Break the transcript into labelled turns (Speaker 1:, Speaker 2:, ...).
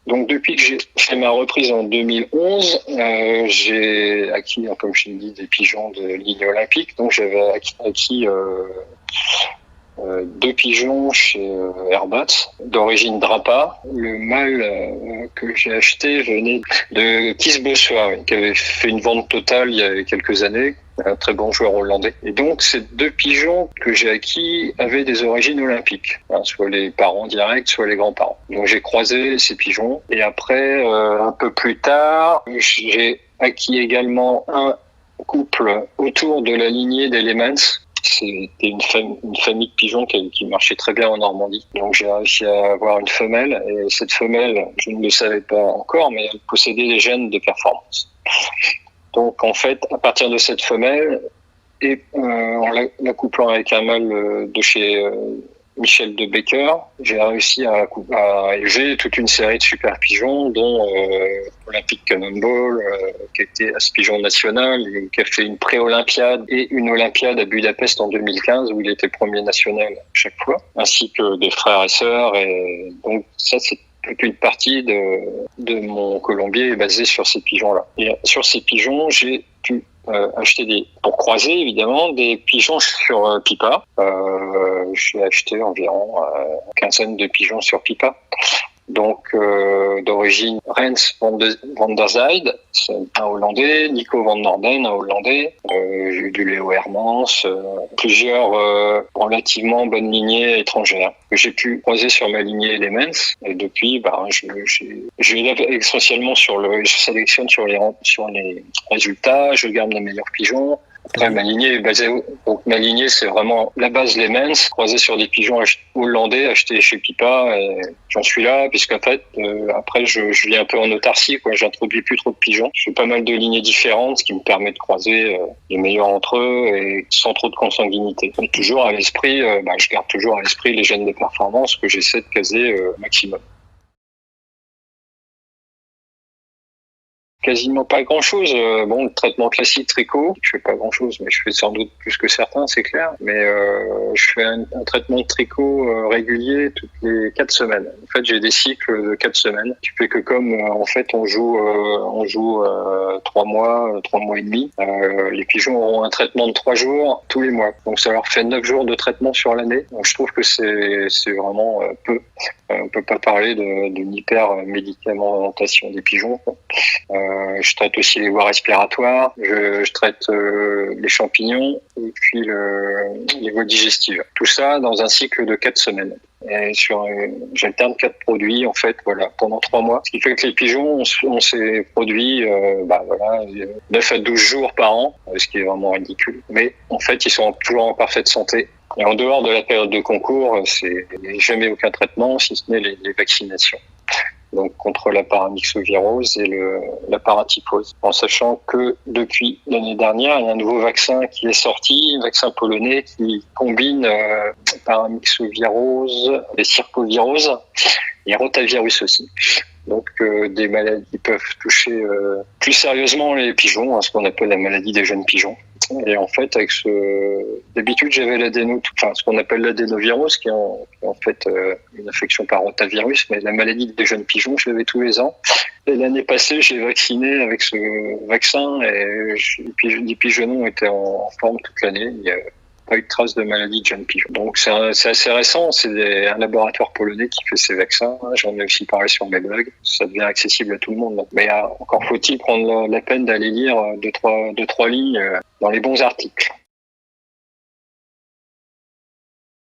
Speaker 1: Donc depuis que j'ai fait ma reprise en 2011, j'ai acquis, comme je l'ai dit, des pigeons de ligne olympique. Donc j'avais acquis 2 pigeons chez Airbat d'origine Drapa. Le mâle que j'ai acheté venait de Kisbessoa, qui avait fait une vente totale il y a quelques années. Un très bon joueur hollandais. Et donc, ces 2 pigeons que j'ai acquis avaient des origines olympiques, soit les parents directs, soit les grands-parents. Donc, j'ai croisé ces pigeons. Et après, un peu plus tard, j'ai acquis également un couple autour de la lignée d'Elements. C'était une famille de pigeons qui marchait très bien en Normandie. Donc j'ai réussi à avoir une femelle, et cette femelle, je ne le savais pas encore, mais elle possédait des gènes de performance. Donc en fait, à partir de cette femelle, et en l'accouplant avec un mâle de chez Michel de Becker, j'ai réussi à élever toute une série de super pigeons, dont Olympic Cannonball, qui a été pigeon national et qui a fait une pré-olympiade et une olympiade à Budapest en 2015 où il était premier national chaque fois, ainsi que des frères et sœurs. Et donc ça, c'est toute une partie de mon colombier est basée sur ces pigeons-là. Et sur ces pigeons, j'ai pu acheter pour croiser évidemment, des pigeons sur Pipa. J'ai acheté environ une quinzaine de pigeons sur Pipa. Donc d'origine Rens van der Zijde, c'est un Hollandais, Nico van Norden, un Hollandais, j'ai eu du Léo Hermans, plusieurs relativement bonnes lignées étrangères que j'ai pu croiser sur ma lignée Elements. Et depuis, je élève essentiellement je sélectionne sur les résultats, je garde les meilleurs pigeons. Après, ma lignée est basée, donc ma lignée, c'est vraiment la base Lemens, croisée sur des pigeons hollandais achetés chez Pipa, et j'en suis là, puisqu'en fait, après, je vis un peu en autarcie, quoi. J'introduis plus trop de pigeons. Je fais pas mal de lignées différentes, ce qui me permet de croiser les meilleurs entre eux, et sans trop de consanguinité. Et toujours à l'esprit, je garde toujours à l'esprit les gènes de performance que j'essaie de caser maximum. Quasiment pas grand-chose. Le traitement classique tricot, je fais pas grand-chose, mais je fais sans doute plus que certains, c'est clair. Mais je fais un traitement de tricot régulier toutes les 4 semaines. En fait, j'ai des cycles de 4 semaines. Tu fais que comme en fait on joue 3 mois et demi. Les pigeons auront un traitement de 3 jours tous les mois. Donc ça leur fait 9 jours de traitement sur l'année. Donc je trouve que c'est vraiment peu. On peut pas parler d'une hyper-médicamentation des pigeons. Je traite aussi les voies respiratoires, je traite les champignons et puis les voies digestives. Tout ça dans un cycle de 4 semaines. Et j'alterne 4 produits en fait, pendant 3 mois. Ce qui fait que les pigeons ont ces produits 9 à 12 jours par an, ce qui est vraiment ridicule. Mais en fait, ils sont toujours en parfaite santé. Et en dehors de la période de concours, il n'y a jamais aucun traitement, si ce n'est les vaccinations. Donc contre la paramyxovirose et la paratyphose. En sachant que depuis l'année dernière, il y a un nouveau vaccin qui est sorti, un vaccin polonais qui combine paramyxovirose et circovirose et rotavirus aussi. Donc des maladies peuvent toucher plus sérieusement les pigeons, ce qu'on appelle la maladie des jeunes pigeons. Et en fait, d'habitude, j'avais ce qu'on appelle l'adénovirus, qui est en fait une infection par rotavirus, mais la maladie des jeunes pigeons, je l'avais tous les ans. Et l'année passée, j'ai vacciné avec ce vaccin, et les pigeons étaient en forme toute l'année. Il n'y a pas eu de trace de maladie de jeunes pigeons. Donc c'est assez récent, c'est un laboratoire polonais qui fait ces vaccins. J'en ai aussi parlé sur mes blogs. Ça devient accessible à tout le monde. Mais encore faut-il prendre la peine d'aller lire deux, trois lignes dans les bons articles.